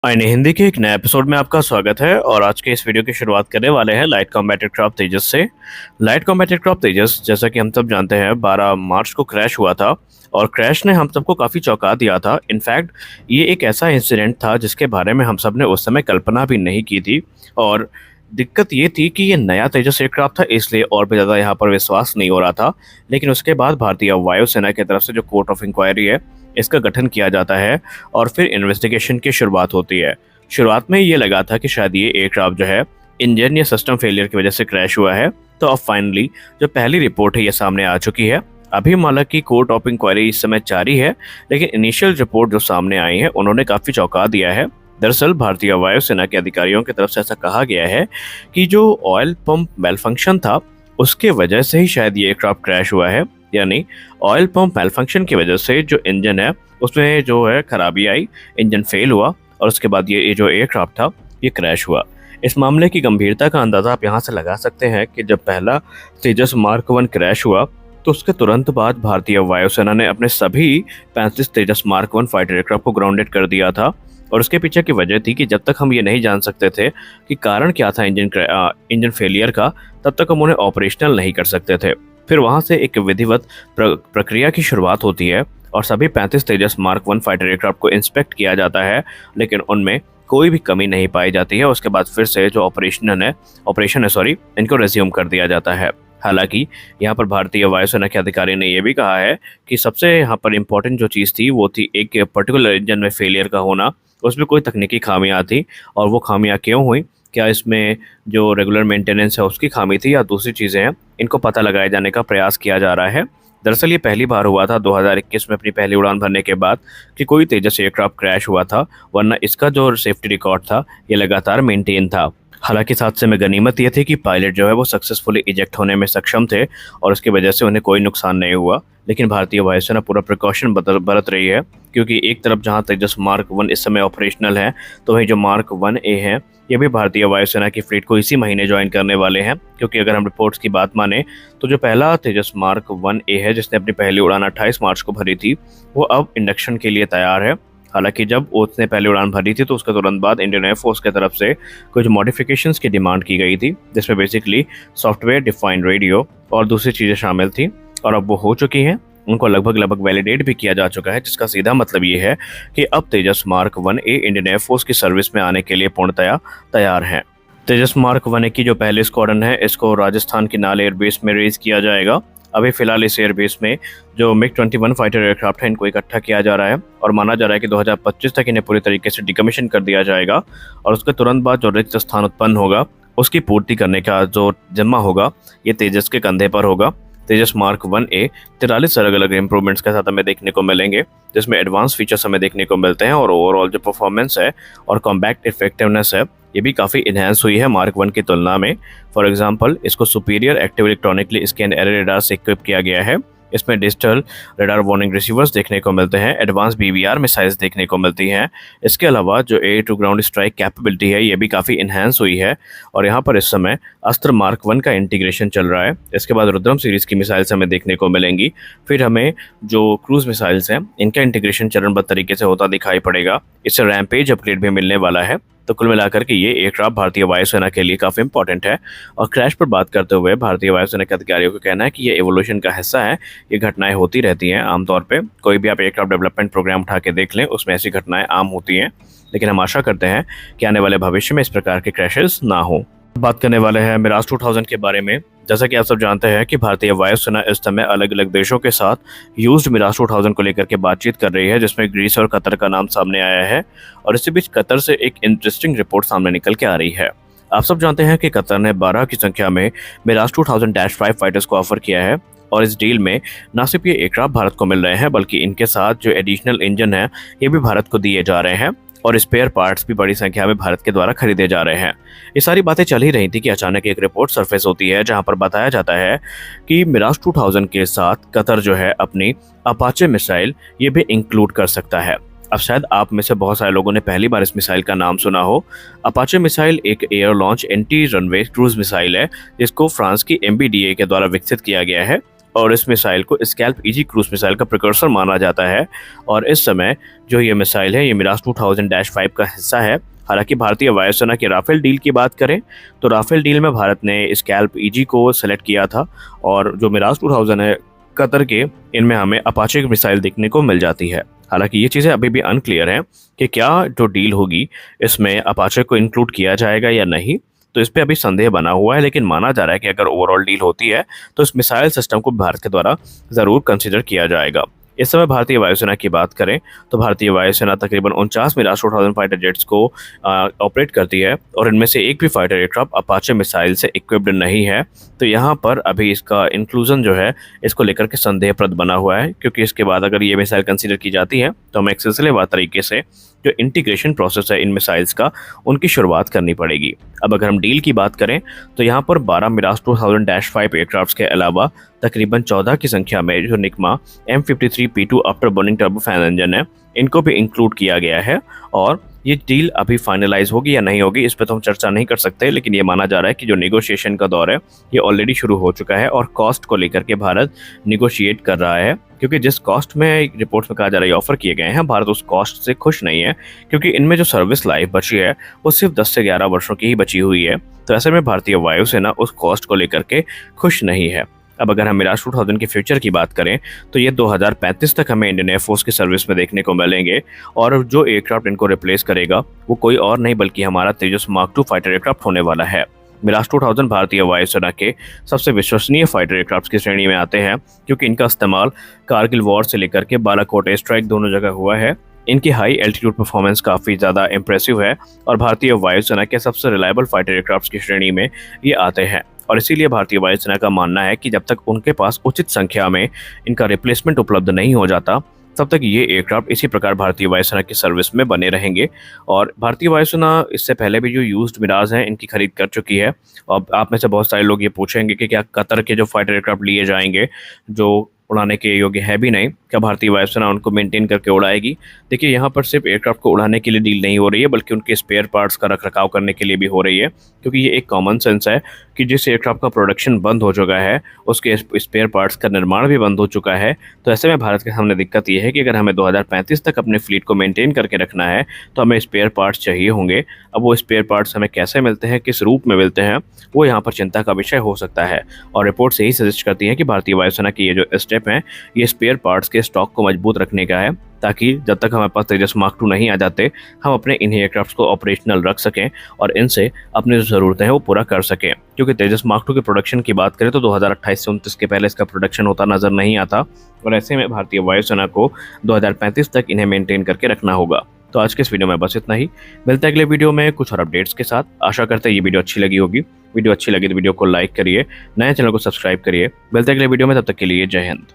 हिंदी के एक नए एपिसोड में आपका स्वागत है और आज के इस वीडियो की शुरुआत करने वाले हैं लाइट कॉम्बैट एयरक्राफ्ट तेजस से। लाइट कॉम्बैट एयरक्राफ्ट तेजस, जैसा कि हम सब जानते हैं, 12 मार्च को क्रैश हुआ था और क्रैश ने हम सबको काफ़ी चौंका दिया था। इनफैक्ट ये एक ऐसा इंसिडेंट था जिसके बारे में हम सब ने उस समय कल्पना भी नहीं की थी। और दिक्कत ये थी कि ये नया तेजस एयरक्राफ्ट था, इसलिए और भी ज़्यादा यहाँ पर विश्वास नहीं हो रहा था। लेकिन उसके बाद भारतीय वायुसेना की तरफ से जो कोर्ट ऑफ इंक्वायरी है, इसका गठन किया जाता है और फिर इन्वेस्टिगेशन की शुरुआत होती है। शुरुआत में ये लगा था कि शायद ये एयरक्राफ्ट जो है इंजन या सिस्टम फेलियर की वजह से क्रैश हुआ है। तो अब फाइनली जो पहली रिपोर्ट है ये सामने आ चुकी है। अभी हालांकि कोर्ट ऑफ इंक्वायरी इस समय जारी है, लेकिन इनिशियल रिपोर्ट जो सामने आई है उन्होंने काफ़ी चौंका दिया है। दरअसल भारतीय वायुसेना के अधिकारियों की तरफ से ऐसा कहा गया है कि जो ऑयल पंप मेलफंक्शन था उसके वजह से ही शायद ये एयरक्राफ्ट क्रैश हुआ है। यानी ऑयल पंप मेलफंक्शन की वजह से जो इंजन है उसमें जो है खराबी आई, इंजन फेल हुआ और उसके बाद ये जो एयरक्राफ्ट था ये क्रैश हुआ। इस मामले की गंभीरता का अंदाज़ा आप यहाँ से लगा सकते हैं कि जब पहला तेजस मार्क 1 क्रैश हुआ तो उसके तुरंत बाद भारतीय वायुसेना ने अपने सभी 35 तेजस मार्क 1 फाइटर एयरक्राफ्ट को ग्राउंडेड कर दिया था। और उसके पीछे की वजह थी कि जब तक हम ये नहीं जान सकते थे कि कारण क्या था इंजन फेलियर का, तब तक हम उन्हें ऑपरेशनल नहीं कर सकते थे। फिर वहाँ से एक विधिवत प्रक्रिया की शुरुआत होती है और सभी 35 तेजस मार्क 1 फाइटर एयरक्राफ्ट को इंस्पेक्ट किया जाता है, लेकिन उनमें कोई भी कमी नहीं पाई जाती है। उसके बाद फिर से जो ऑपरेशन है इनको रिज्यूम कर दिया जाता है। हालांकि यहाँ पर भारतीय वायुसेना के अधिकारी ने यह भी कहा है कि सबसे यहाँ पर इम्पोर्टेंट जो चीज़ थी वो थी एक पर्टिकुलर इंजन में फेलियर का होना। उसमें कोई तकनीकी खामियां थी और वो खामियां क्यों हुई, क्या इसमें जो रेगुलर मेंटेनेंस है उसकी खामी थी या दूसरी चीज़ें हैं, इनको पता लगाए जाने का प्रयास किया जा रहा है। दरअसल ये पहली बार हुआ था 2021 में अपनी पहली उड़ान भरने के बाद कि कोई तेजस एयरक्राफ्ट क्रैश हुआ था, वरना इसका जो सेफ्टी रिकॉर्ड था ये लगातार मेंटेन था। हालांकि इस हादसे में गनीमत ये थी कि पायलट जो है वो सक्सेसफुली इजेक्ट होने में सक्षम थे और उसकी वजह से उन्हें कोई नुकसान नहीं हुआ। लेकिन भारतीय वायुसेना पूरा प्रिकॉशन बरत रही है, क्योंकि एक तरफ जहां तेजस मार्क 1 इस समय ऑपरेशनल है, तो वहीं जो मार्क 1A है ये भी भारतीय वायुसेना की फ्लीट को इसी महीने ज्वाइन करने वाले हैं। क्योंकि अगर हम रिपोर्ट्स की बात माने तो जो पहला तेजस मार्क 1A है जिसने अपनी पहली उड़ान 28 मार्च को भरी थी, वो अब इंडक्शन के लिए तैयार है। हालांकि जब उसने पहली उड़ान भरी थी तो उसके तुरंत बाद इंडियन एयरफोर्स की तरफ से कुछ मॉडिफिकेशंस की डिमांड की गई थी, जिसमें बेसिकली सॉफ्टवेयर डिफाइंड रेडियो और दूसरी चीज़ें शामिल थी और अब वो हो चुकी हैं। उनको लगभग वैलिडेट भी किया जा चुका है, जिसका सीधा मतलब ये है कि अब तेजस मार्क 1A इंडियन एयरफोर्स की सर्विस में आने के लिए पूर्णतया तैयार हैं। तेजस मार्क 1A की जो पहले स्क्वाड्रन है इसको राजस्थान की नाल एयरबेस में रेज किया जाएगा। अभी फिलहाल इस एयरबेस में जो MiG-21 फाइटर एयरक्राफ्ट है इनको इकट्ठा किया जा रहा है और माना जा रहा है कि 2025 तक इन्हें पूरी तरीके से डिकमीशन कर दिया जाएगा और उसके तुरंत बाद जो रिक्त स्थान उत्पन्न होगा उसकी पूर्ति करने का जो जिम्मा होगा ये तेजस के कंधे पर होगा। तेजस मार्क 1A 43 अलग अलग इंप्रूवमेंट्स के साथ हमें देखने को मिलेंगे, जिसमें एडवांस फीचर्स हमें देखने को मिलते हैं और ओवरऑल जो परफॉर्मेंस है और कॉम्पैक्ट इफेक्टिवनेस है ये भी काफ़ी इन्हेंस हुई है मार्क 1 की तुलना में। फॉर एग्जांपल इसको superior active electronically scan error radar से इक्विप किया गया है। इसमें डिजिटल रेडार वार्निंग रिसीवर्स देखने को मिलते हैं, एडवांस BBR मिसाइल्स देखने को मिलती हैं। इसके अलावा जो air to ground strike capability है ये भी काफ़ी इन्हेंस हुई है और यहाँ पर इस समय अस्त्र मार्क 1 का इंटीग्रेशन चल रहा है। इसके बाद रुद्रम सीरीज़ की मिसाइल्स हमें देखने को मिलेंगी। फिर हमें जो क्रूज मिसाइल्स हैं इनका इंटीग्रेशन चरणबद्ध तरीके से होता दिखाई पड़ेगा। इससे रैम्पेज अपग्रेड भी मिलने वाला है। तो कुल मिलाकर के ये एयरक्राफ्ट भारतीय वायुसेना के लिए काफ़ी इंपॉर्टेंट है। और क्रैश पर बात करते हुए भारतीय वायुसेना के अधिकारियों का कहना है कि ये एवोल्यूशन का हिस्सा है, ये घटनाएं होती रहती हैं आमतौर पे। कोई भी आप एयरक्राफ्ट डेवलपमेंट प्रोग्राम उठा के देख लें उसमें ऐसी घटनाएं आम होती हैं, लेकिन हम आशा करते हैं कि आने वाले भविष्य में इस प्रकार के क्रैशेस ना हो। बात करने वाले हैं मिराज 2000 के बारे में। जैसा कि आप सब जानते हैं कि भारतीय वायुसेना इस समय अलग अलग देशों के साथ यूज्ड मिराज 2000 को लेकर के बातचीत कर रही है, जिसमें ग्रीस और कतर का नाम सामने आया है और इसी बीच कतर से एक इंटरेस्टिंग रिपोर्ट सामने निकल के आ रही है। आप सब जानते हैं कि कतर ने 12 की संख्या में मिराज 2000-5 फाइटर्स को ऑफर किया है और इस डील में न सिर्फ ये एयरक्राफ्ट भारत को मिल रहे हैं बल्कि इनके साथ जो एडिशनल इंजन है ये भी भारत को दिए जा रहे हैं और स्पेयर पार्ट्स भी बड़ी संख्या में भारत के द्वारा खरीदे जा रहे हैं। ये सारी बातें चल ही रही थी कि अचानक एक रिपोर्ट सरफेस होती है जहां पर बताया जाता है कि मिराज 2000 के साथ कतर जो है अपनी अपाचे मिसाइल ये भी इंक्लूड कर सकता है। अब शायद आप में से बहुत सारे लोगों ने पहली बार इस मिसाइल का नाम सुना हो। अपाचे मिसाइल एक air launch anti runway cruise missile है जिसको फ्रांस की MBDA के द्वारा विकसित किया गया है और इस मिसाइल को स्कैल्प ईजी क्रूज मिसाइल का प्रिकर्सर माना जाता है। और इस समय जो ये मिसाइल है ये मिराज 2000-5 का हिस्सा है। हालांकि भारतीय वायुसेना की राफेल डील की बात करें तो राफेल डील में भारत ने स्कैल्प ईजी को सेलेक्ट किया था, और जो मिराज 2000 है कतर के, इनमें हमें अपाचे की मिसाइल देखने को मिल जाती है। हालांकि ये चीज़ें अभी भी अनक्लियर हैं कि क्या जो डील होगी इसमें अपाचे को इंक्लूड किया जाएगा या नहीं, तो इस पे अभी संदेह बना हुआ है। लेकिन माना जा रहा है कि अगर ओवरऑल डील होती है तो इस मिसाइल सिस्टम को भारत के द्वारा ज़रूर कंसिडर किया जाएगा। इस समय भारतीय वायुसेना की बात करें तो भारतीय वायुसेना तकरीबन 49 मिराज 2000 फाइटर जेट्स को ऑपरेट करती है, और इनमें से एक भी फाइटर एयरक्राफ्ट अपाचे मिसाइल से इक्विप्ड नहीं है। तो यहाँ पर अभी इसका इंक्लूजन जो है इसको लेकर के संदेहप्रद बना हुआ है, क्योंकि इसके बाद अगर ये मिसाइल कंसीडर की जाती है तो हमें एक सिलसिलेवार तरीके से जो इंटीग्रेशन प्रोसेस है इन मिसाइल्स का, उनकी शुरुआत करनी पड़ेगी। अब अगर हम डील की बात करें तो यहाँ पर 12 मिराज 2000-5 एयरक्राफ्ट के अलावा तकरीबन 14 की संख्या में जो निकमा M53P2 after burning turbofan engine है, इनको भी इंक्लूड किया गया है। और ये डील अभी फाइनलाइज होगी या नहीं होगी इस पर तो हम चर्चा नहीं कर सकते, लेकिन ये माना जा रहा है कि जो नेगोशिएशन का दौर है ये ऑलरेडी शुरू हो चुका है, और कॉस्ट को लेकर के भारत निगोशिएट कर रहा है। क्योंकि जिस कॉस्ट में रिपोर्ट्स में कहा जा रहा है ऑफर किए गए हैं, भारत उस कॉस्ट से खुश नहीं है, क्योंकि इनमें जो सर्विस लाइफ बची है वो सिर्फ 10 से 11 वर्षों की ही बची हुई है। तो ऐसे में भारतीय वायुसेना उस कॉस्ट को लेकर के खुश नहीं है। अब अगर हम मिराज 2000 के फ्यूचर की बात करें तो ये 2035 तक हमें इंडियन एयरफोर्स की सर्विस में देखने को मिलेंगे, और जो एयरक्राफ्ट इनको रिप्लेस करेगा वो कोई और नहीं बल्कि हमारा तेजस मार्क 2 फाइटर एयरक्राफ्ट होने वाला है। मिराज 2000 भारतीय वायुसेना के सबसे विश्वसनीय फाइटर एयरक्राफ्ट की श्रेणी में आते हैं, क्योंकि इनका इस्तेमाल कारगिल वॉर से लेकर के बालाकोट एयर स्ट्राइक दोनों जगह हुआ है। इनकी हाई एल्टीट्यूड परफॉर्मेंस काफ़ी ज़्यादा इंप्रेसिव है, और भारतीय वायुसेना के सबसे रिलायबल फाइटर एयरक्राफ्ट की श्रेणी में ये आते हैं। और इसीलिए भारतीय वायुसेना का मानना है कि जब तक उनके पास उचित संख्या में इनका रिप्लेसमेंट उपलब्ध नहीं हो जाता, तब तक ये एयरक्राफ्ट इसी प्रकार भारतीय वायुसेना की सर्विस में बने रहेंगे। और भारतीय वायुसेना इससे पहले भी जो यूज्ड मिराज हैं इनकी खरीद कर चुकी है। अब आप में से बहुत सारे लोग ये पूछेंगे कि क्या कतर के जो फाइटर एयरक्राफ्ट लिए जाएंगे जो उड़ाने के योग्य है भी नहीं, क्या भारतीय वायुसेना उनको मेंटेन करके उड़ाएगी? देखिए, यहाँ पर सिर्फ एयरक्राफ्ट को उड़ाने के लिए डील नहीं हो रही है, बल्कि उनके स्पेयर पार्ट्स का रखरखाव करने के लिए भी हो रही है। क्योंकि ये एक कॉमन सेंस है कि जिस एयरक्राफ्ट का प्रोडक्शन बंद हो चुका है उसके स्पेयर पार्ट्स का निर्माण भी बंद हो चुका है। तो ऐसे में भारत के सामने दिक्कत ये है कि अगर हमें 2035 तक अपने फ्लीट को मेंटेन करके रखना है तो हमें स्पेयर पार्ट्स चाहिए होंगे। अब वो स्पेयर पार्ट्स हमें कैसे मिलते हैं, किस रूप में मिलते हैं, वो यहाँ पर चिंता का विषय हो सकता है। और रिपोर्ट्स यही सजेस्ट करती हैं कि भारतीय वायुसेना की ये जो स्टेप है ये स्पेयर पार्ट्स के स्टॉक को मजबूत रखने का है, ताकि जब तक हमारे पास तेजस मार्क 2 नहीं आ जाते हम अपने इन एयरक्राफ्ट को ऑपरेशनल रख सकें और इनसे अपनी जो ज़रूरतें हैं वो पूरा कर सकें। क्योंकि तेजस मार्क 2 के प्रोडक्शन की बात करें तो 2028 से 29 के पहले इसका प्रोडक्शन होता नज़र नहीं आता, और ऐसे में भारतीय वायुसेना को 2035 तक इन्हें मेंटेन करके रखना होगा। तो आज के इस वीडियो में बस इतना ही। मिलते हैं अगले वीडियो में कुछ और अपडेट्स के साथ। आशा करते हैं ये वीडियो अच्छी लगी होगी। वीडियो अच्छी लगी तो वीडियो को लाइक करिए, नए चैनल को सब्सक्राइब करिए। मिलते हैं अगले वीडियो में, तब तक के लिए जय हिंद।